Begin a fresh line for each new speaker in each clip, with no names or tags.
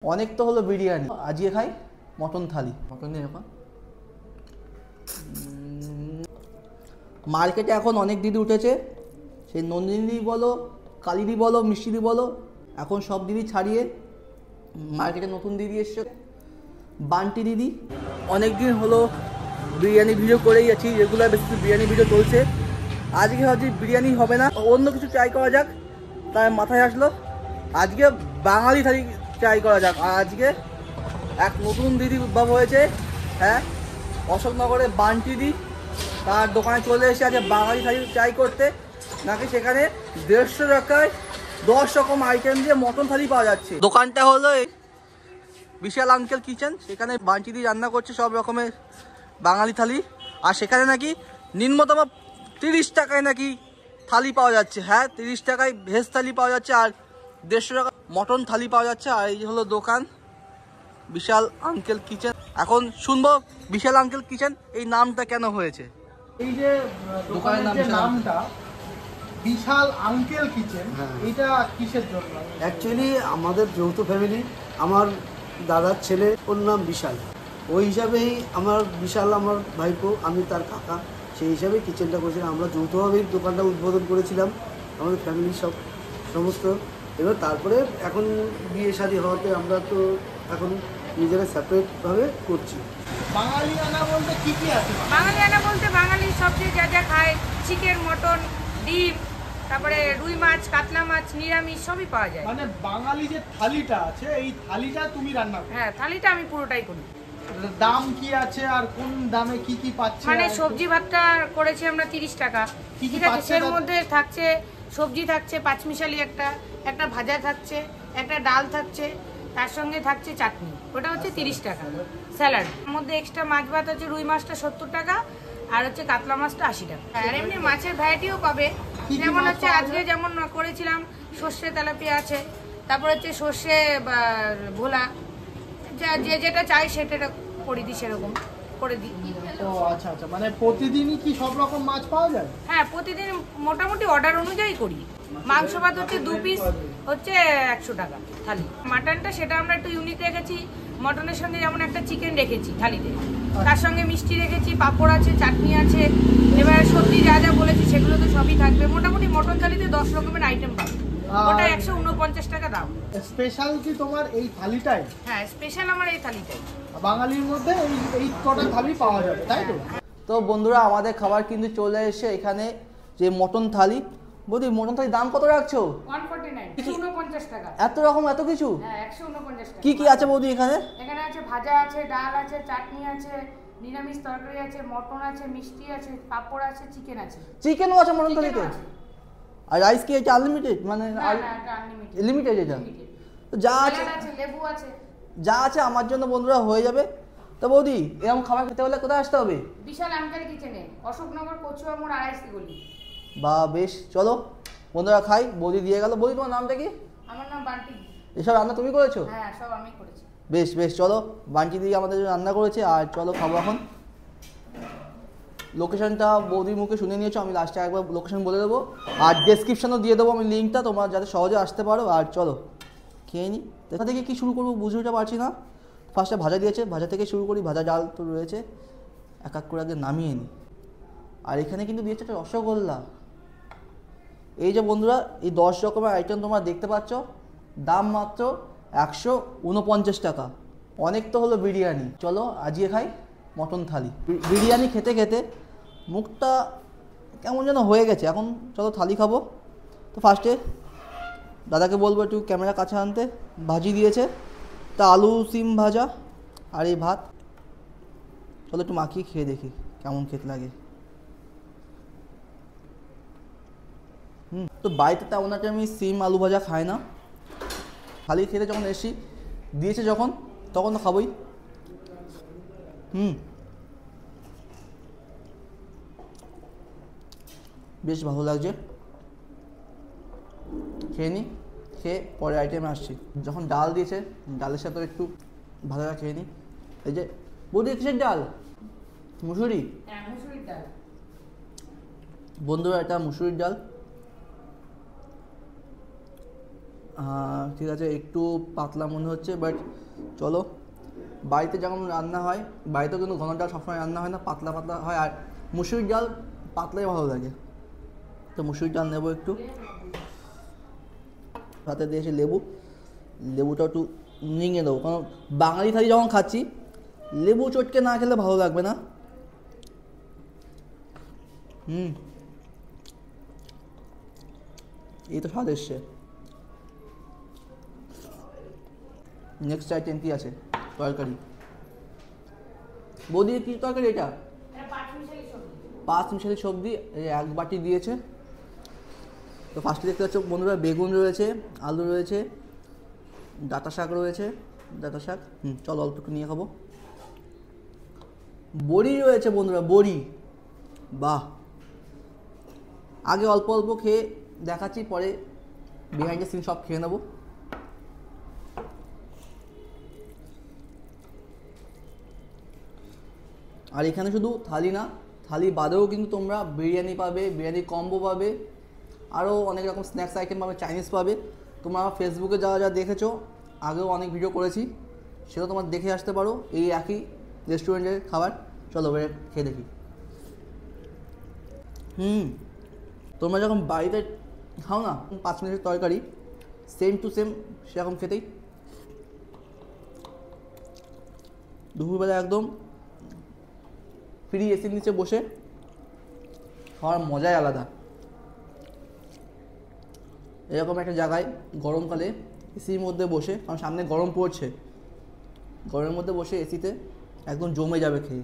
অনেক তো হলো বিরিয়ানি, আজকে খাই মটন থালি। মটন নিয়ে এখন মার্কেটে এখন অনেক দিদি উঠেছে, সেই নন্দিনী বলো, কালিদি বলো, মিষ্টিদি বলো, এখন সব দিদি ছাড়িয়ে মার্কেটে নতুন দিদি এসছে, বান্টি দিদি। অনেক দিন হলো বিরিয়ানি ভিডিও করেই যাচ্ছি, রেগুলার বেশি বিরিয়ানি ভিডিও চলছে। আজকে ভাবছি বিরিয়ানি হবে না, অন্য কিছু ট্রাই করা যাক, তাই মাথায় আসলো আজকে বাঙালি থালি ট্রাই করা যাক। আর আজকে এক নতুন দিদি উদ্ভব হয়েছে, হ্যাঁ, অশোকনগরে বান্টি দি, তার দোকানে চলে এসে আজকে বাঙালি থালি ট্রাই করতে। নাকি সেখানে 150 টাকায় 10 রকম আইটেম দিয়ে মটন থালি পাওয়া যাচ্ছে। দোকানটা হলো বিশাল আঙ্কেল কিচেন, সেখানে বান্টি দি রান্না করছে সব রকমের বাঙালি থালি। আর সেখানে নাকি নিম্নতম 30 টাকায় নাকি থালি পাওয়া যাচ্ছে। হ্যাঁ, 30 টাকায় ভেজ থালি পাওয়া যাচ্ছে আর 150 টাকা মটন থালি পাওয়া যাচ্ছে। আর এই হলো দোকান বিশাল আঙ্কেল কিচেন। এখন শুনবো বিশাল আঙ্কেল কিচেন এই নামটা কেন হয়েছে।
এই যে দোকানের নামটা বিশাল আঙ্কেল কিচেন, এটা কিসের জন্য?
অ্যাকচুয়ালি আমাদের যৌথ ফ্যামিলি, আমার দাদার ছেলে, ওর নাম বিশাল, ওই হিসাবেই আমার বিশাল আমার ভাইপো, আমি তার কাকা, সেই হিসাবেই কিচেনটা করেছিলাম। আমরা যৌথভাবেই দোকানটা উদ্বোধন করেছিলাম, আমাদের ফ্যামিলির সমস্ত। এবার তারপরে এখন বিয়ে শাদী হওয়াতে আমরা তো এখন নিজেরা সেপারেটভাবে করছি।
বাঙালিয়ানা বলতে কি কি আছে?
বাঙালিয়ানা বলতে বাঙালির সবচেয়ে যা যা খায়, চিকেন, মটন, ডিম, তারপরে রুই মাছ, কাতলা মাছ, নিরামিষ সবই পাওয়া যায়।
মানে বাঙালি যে থালিটা আছে, এই থালিটা তুমি রান্না করো?
হ্যাঁ, থালিটা আমি পুরোটাই করি।
দাম কি আছে আর কোন দামে কি কি পাচ্ছে?
মানে সবজি ভাতটা করেছি আমরা 30 টাকা, ঠিক আছে। এর মধ্যে থাকছে সবজি, থাকছে পাঁচমিশালি, একটা ভাজা থাকছে, একটা ডাল থাকছে, তার সঙ্গে থাকছে চাটনি, ওটা হচ্ছে 30 টাকা। স্যালাড এর মধ্যে এক্সট্রা মাছ ভাত হচ্ছে, রুই মাছটা 70 টাকা আর হচ্ছে কাতলা মাছটা 80 টাকা। আর এমনি মাছের ভ্যারাইটিও পাবে, যেমন হচ্ছে আজকে যেমন করেছিলাম সর্ষে তেলাপিয়া আছে, তারপর হচ্ছে সর্ষে ভোলা, যে যেটা চাই সেটা করে দিই, সেরকম করে দিই।
ও আচ্ছা আচ্ছা, মানে প্রতিদিনই কি সব রকম মাছ পাওয়া যায়?
হ্যাঁ, প্রতিদিন মোটামুটি অর্ডার অনুযায়ী করি। মাংস ভাত হচ্ছে 2 পিস হচ্ছে 100 টাকা থালি। মাটনটা সেটা আমরা একটু ইউনিক রেখেছি, মটনের সঙ্গে যেমন একটা চিকেন রেখেছি থালিতে, তার সঙ্গে মিষ্টি রেখেছি, পাঁপড় আছে, চাটনি আছে, এবার সবজি যা যা বলেছি সেগুলো তো সবই থাকবে। মোটামুটি মটন থালিতে 10 রকমের আইটেম পাবে, ওটা 149 টাকা দাম।
স্পেশাল কি তোমার এই থালিটাই?
হ্যাঁ, স্পেশাল আমার এই থালিটাই।
বাঙালির মধ্যে এই কটা থালি পাওয়া যাবে, তাই তো?
তো বন্ধুরা, আমাদের খাবার কিন্তু চলে এসে এখানে, যে মটন থালি। বৌদি, মটন থালির দাম কত রাখছো?
149, 149 টাকা।
এত রকম, এত কিছু?
হ্যাঁ, 149 টাকা।
কি কি আছে বৌদি এখানে?
এখানে আছে ভাজা আছে, ডাল আছে, চাটনি আছে, নিরামিষ তরকারি আছে, মটন আছে, মিষ্টি আছে, পাঁপড় আছে, চিকেন আছে।
চিকেনও আছে মটন থালিতে? আর রাইস কি এটা আনলিমিটেড? মানে লিমিটেড এটা? তো যা আছে,
লেবু আছে,
যা আছে আমার জন্য বন্ধুরা হয়ে যাবে। তো বৌদি, এরকম খাবার খেতে হলে কোথায় আসতে হবে?
বিশাল আঙ্কেল কিচেনে, অশোকনগর কচুয়া মোড় 2.5 গলি।
বা বেশ, চলো বন্ধুরা খাই। বৌদি দিয়ে গেল। বৌদি, তোমার নামটা কি?
আমার নাম বান্টি।
এসব রান্না তুমি করেছো?
হ্যাঁ, সব আমি করেছি।
বেশ বেশ, চলো, বান্টি দিয়ে আমাদের জন্য রান্না করেছে। আর চলো খাবো এখন। লোকেশনটা বৌদির মুখে শুনে নিয়েছো, আমি লাস্টে একবার লোকেশন বলে দেবো, আর ডেসক্রিপশনও দিয়ে দেবো আমি লিঙ্কটা, তোমরা যাতে সহজে আসতে পারো। আর চলো খেয়ে নিই। দেখা থেকে কী শুরু করবো বুঝে উঠতে পারছি না। ফার্স্টে ভাজা দিয়েছে, ভাজা থেকে শুরু করি। ভাজা ডাল তো রয়েছে, এক এক করে আগে নামিয়ে নিই। আর এখানে কিন্তু দিয়েছে একটা রসগোল্লা। এই যে বন্ধুরা, এই 10 রকমের আইটেম তোমরা দেখতে পাচ্ছ, দাম মাত্র 149 টাকা। অনেক তো হলো বিরিয়ানি, চলো আজকে খাই মটন থালি। বিরিয়ানি খেতে খেতে মুখটা কেমন যেন হয়ে গেছে, এখন চলো থালি খাবো। তো ফার্স্টে দাদাকে বলবো একটু ক্যামেরা কাছে আনতে। ভাজি দিয়েছে, তা আলু সিম ভাজা আর এই ভাত। চলো একটু মাখিয়ে খেয়ে দেখি কেমন খেতে লাগে। তো বাড়িতে তেমন একটা আমি সিম আলু ভাজা খাই না, থালি খেতে যখন এসি দিয়েছে যখন, তখন তো খাবোই। বেশ ভালো লাগছে, খেয়ে নিই। খেয়ে পরে আইটেমে আসছি। যখন ডাল দিয়েছে, ডালের সাথে একটু ভালো করে খেয়ে নিই। এই যে বৌদি, কিসের ডাল? মুসুরি?
হ্যাঁ, মুসুরির ডাল।
বন্ধুরা, এটা মুসুরির ডাল। ঠিক আছে, একটু পাতলা মনে হচ্ছে, বাট চলো। বাড়িতে যেমন রান্না হয়, বাড়িতেও কিন্তু ঘন ডাল সবসময় রান্না হয় না, পাতলা পাতলা হয়। আর মুসুরির ডাল পাতলাই ভালো লাগে, তো মুসুরির ডাল নেবো একটু। সাথে দিয়েছি লেবুটা একটু নিঙে দেবো, কারণ বাঙালি থালি যখন খাচ্ছি লেবু চটকে না খেলে ভালো লাগবে না। এই তো স্বাদ এসছে। নেক্সট আইটেম কি আছে? তরকারি। বৌদি কি তরকারি এটা? পাঁচ মিশালি সবজি, এই এক বাটি দিয়েছে। তো ফার্স্টে দেখতে পাচ্ছ বন্ধুরা, বেগুন রয়েছে, আলু রয়েছে, ডাঁটা শাক রয়েছে। ডাঁটা শাক চলো অল্প একটু নিয়ে খাবো। বড়ি রয়েছে বন্ধুরা, বড়ি। বাহ, আগে অল্প অল্প খেয়ে দেখাচ্ছি, পরে বিহাইন্ড দ্য সিন সব খেয়ে নেবো। আর এখানে শুধু থালি না, থালি বাদেও কিন্তু তোমরা বিরিয়ানি পাবে, বিরিয়ানি কম্বো পাবে, আরও অনেক রকম স্ন্যাক্স আইটেম পাবে, চাইনিজ পাবে। তোমরা আমার ফেসবুকে যা দেখেছো, আগেও অনেক ভিডিও করেছি, সেটা তোমরা দেখে আসতে পারো। এই একই রেস্টুরেন্টের খাবার। চলো এবারে খেয়ে দেখি। তোমরা যখন বাড়িতে খাও না 5 মিনিটের তরকারি, সেম টু সেম সেরকম খেতেই। দুপুরবেলা একদম ফ্রি এসির নিচে বসে খাওয়ার মজাই আলাদা। এরকম একটা জায়গায় গরমকালে এসির মধ্যে বসে, কারণ সামনে গরম পড়ছে, গরমের মধ্যে বসে এসিতে একদম জমে যাবে খেয়ে।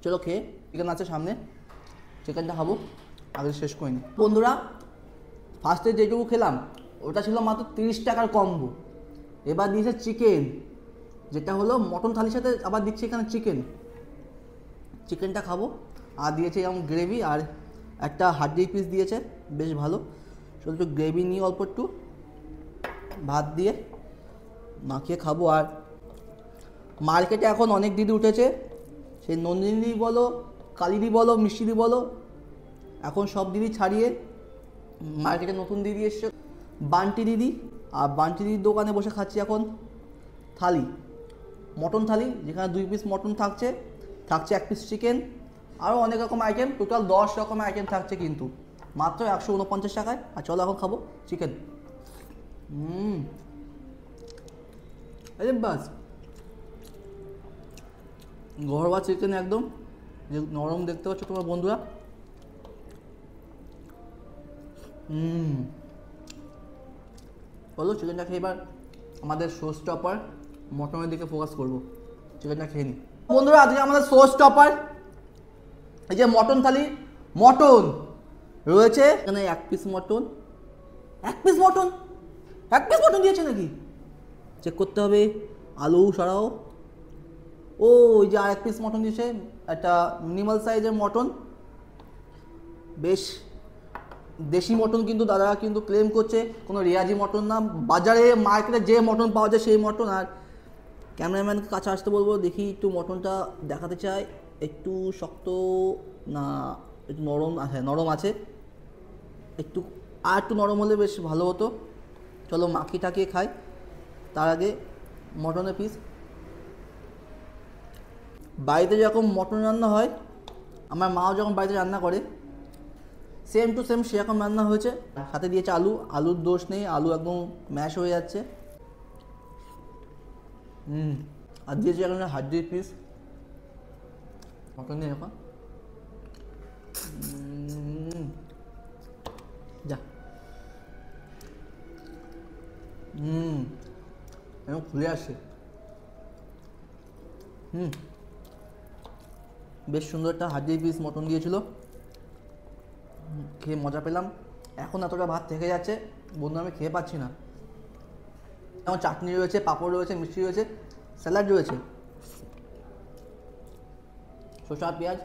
চলো খেয়ে, চিকেন আছে সামনে, চিকেনটা খাবো, আগে শেষ করিনি। বন্ধুরা, ফার্স্টে যেটুকু খেলাম ওটা ছিল মাত্র 30 টাকার কম্বো। এবার দিয়েছে চিকেন, যেটা হলো মটন থালির সাথে আবার দিচ্ছে এখানে চিকেনটা খাবো। আর দিয়েছে যেমন গ্রেভি, আর একটা হাড্ডির পিস দিয়েছে, বেশ ভালো। শুধু একটু গ্রেভি নিয়ে অল্প একটু ভাত দিয়ে মাখিয়ে খাবো। আর মার্কেটে এখন অনেক দিদি উঠেছে, সেই নন্দিনী বলো, কালিদি বলো, মিষ্টিদি বলো, এখন সব দিদি ছাড়িয়ে মার্কেটে নতুন দিদি এসছে, বান্টি দিদি। আর বান্টি দিদির দোকানে বসে খাচ্ছি এখন থালি, মটন থালি, যেখানে 2 পিস মটন থাকছে 1 পিস চিকেন, আরও অনেক রকম আইটেম, টোটাল 10 রকমের আইটেম থাকছে কিন্তু মাত্র 149 টাকায়। আর চলো এখন খাবো চিকেন। আরে বাস, ঘরোয়া চিকেন একদম, যে নরম দেখতে পাচ্ছ তোমার বন্ধুরা। বলো চিকেনটা খেয়ে এবার আমাদের শো স্টপার মটনের দিকে ফোকাস করবো। চিকেনটা খেয়ে নিই বন্ধুরা। আজকে আমাদের শো স্টপার এই যে মটন থালি, মটন রয়েছে এখানে 1 পিস মটন, 1 পিস মটন দিয়েছে নাকি চেক করতে হবে। আলু সরাও। ও, ওই যে আর 1 পিস মটন দিয়েছে, একটা মিনিমাল সাইজের মটন, বেশ দেশি মটন কিন্তু দাদারা কিন্তু ক্লেম করছে, কোনো রেয়াজি মটন না, বাজারে মার্কেটে যে মটন পাওয়া যায় সেই মটন। আর ক্যামেরাম্যানকে কাছে আসতে বলবো, দেখি একটু মটনটা দেখাতে চাই, একটু শক্ত না একটু নরম আছে, নরম আছে একটু, আর একটু নরম হলে বেশ ভালো হতো। চলো মাখি টাকিয়ে খাই, তার আগে মটনের পিস। বাড়িতে যেরকম মটন রান্না হয়, আমার মাও যখন বাড়িতে রান্না করে সেম টু সেম সেরকম রান্না হয়েছে। সাথে দিয়েছে আলু, আলুর দোষ নেই, আলু একদম ম্যাশ হয়ে যাচ্ছে। আর দিয়েছে এখন হাড্ডির পিস মটন নিয়ে এখন যা এখন খুলে আসে। বেশ সুন্দর একটা হাড্ডির পিস মটন দিয়েছিল, খেয়ে মজা পেলাম। এখন এতটা ভাত থেকে যাচ্ছে বন্ধু, আমি খেয়ে পাচ্ছি না। যেমন চাটনি রয়েছে, পাঁপড় রয়েছে, মিষ্টি রয়েছে, স্যালাড রয়েছে, শসা পেঁয়াজ,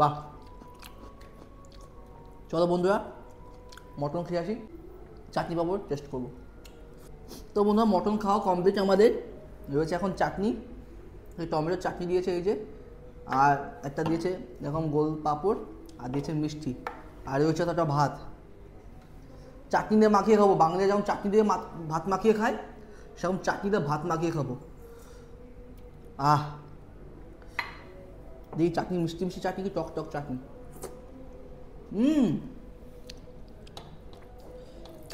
বাহ। চলো বন্ধুরা মটন খেয়ে আসি, চাটনি পাঁপড় টেস্ট করবো। তো বন্ধুরা মটন খাওয়া কমপ্লিট আমাদের, রয়েছে এখন চাটনি, টমেটোর চাটনি দিয়েছে এই যে, আর একটা দিয়েছে এরকম গোল পাঁপড়, আর দিয়েছে মিষ্টি, আর ওই একটা ভাত। চাটনি দিয়ে মাখিয়ে খাবো, বাঙালি যেমন চাটনি দিয়ে ভাত মাখিয়ে খায়, সেরকম চাটনি দিয়ে ভাত মাখিয়ে খাবো। দেখি চাটনি মিষ্টি মিষ্টি চাটনি কি টক টক চাটনি।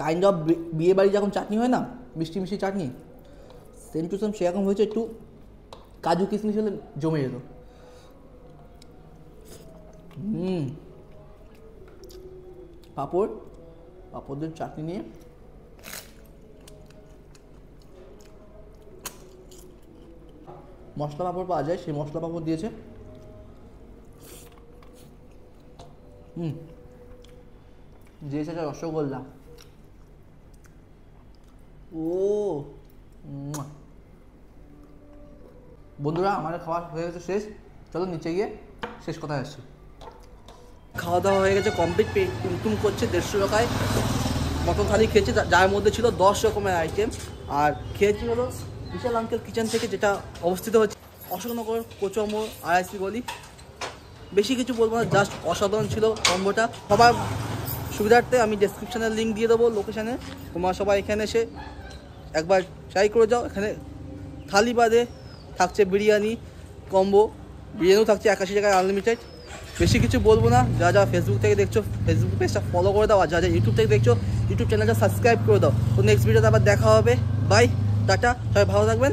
কাইন্ড অফ বিয়ে বাড়ি যখন চাটনি হয় না, মিষ্টি মিষ্টি চাটনি, সেম টু সেম সেরকম হয়েছে। একটু কাজু কিশমিশ হলে জমে যেত। পাঁপড় দিয়ে চাটনি নিয়ে মশলা পাঁপড় পাওয়া যায়, সেই মশলা পাঁপড় দিয়েছে। দিয়েছে একটা রসগোল্লা। বন্ধুরা আমাদের খাওয়া হয়ে গেছে শেষ, চলো নিচে গিয়ে শেষ কথায় আসছি। খাওয়া দাওয়া হয়ে গেছে কমপ্লিট, টুমটুম করছে। 150 টাকায় মটন থালি খেয়েছে, যার মধ্যে ছিল 10 রকমের আইটেম। আর খেয়েছি হলো বিশাল আঙ্কেল কিচেন থেকে, যেটা অবস্থিত হচ্ছে অশোকনগর কোচুয়ামোড় RIC গলি। বেশি কিছু বলবো না, জাস্ট অসাধারণ ছিল কম্বোটা। সবার সুবিধার্থে আমি ডেসক্রিপশানের লিঙ্ক দিয়ে দেবো লোকেশানে, তোমরা সবাই এখানে এসে একবার ট্রাই করে যাও। এখানে থালি বাদে থাকছে বিরিয়ানি কম্বো, বিরিয়ানিও থাকছে 81 টাকায় আনলিমিটেড। বেশি কিছু বলবো না, যা ফেসবুক থেকে দেখছো ফেসবুক পেজটা ফলো করে দাও, আর যা ইউটিউব থেকে দেখছো ইউটিউব চ্যানেলটা সাবস্ক্রাইব করে দাও। তো নেক্সট ভিডিওতে আবার দেখা হবে। বাই, টাটা, সবাই ভালো থাকবেন।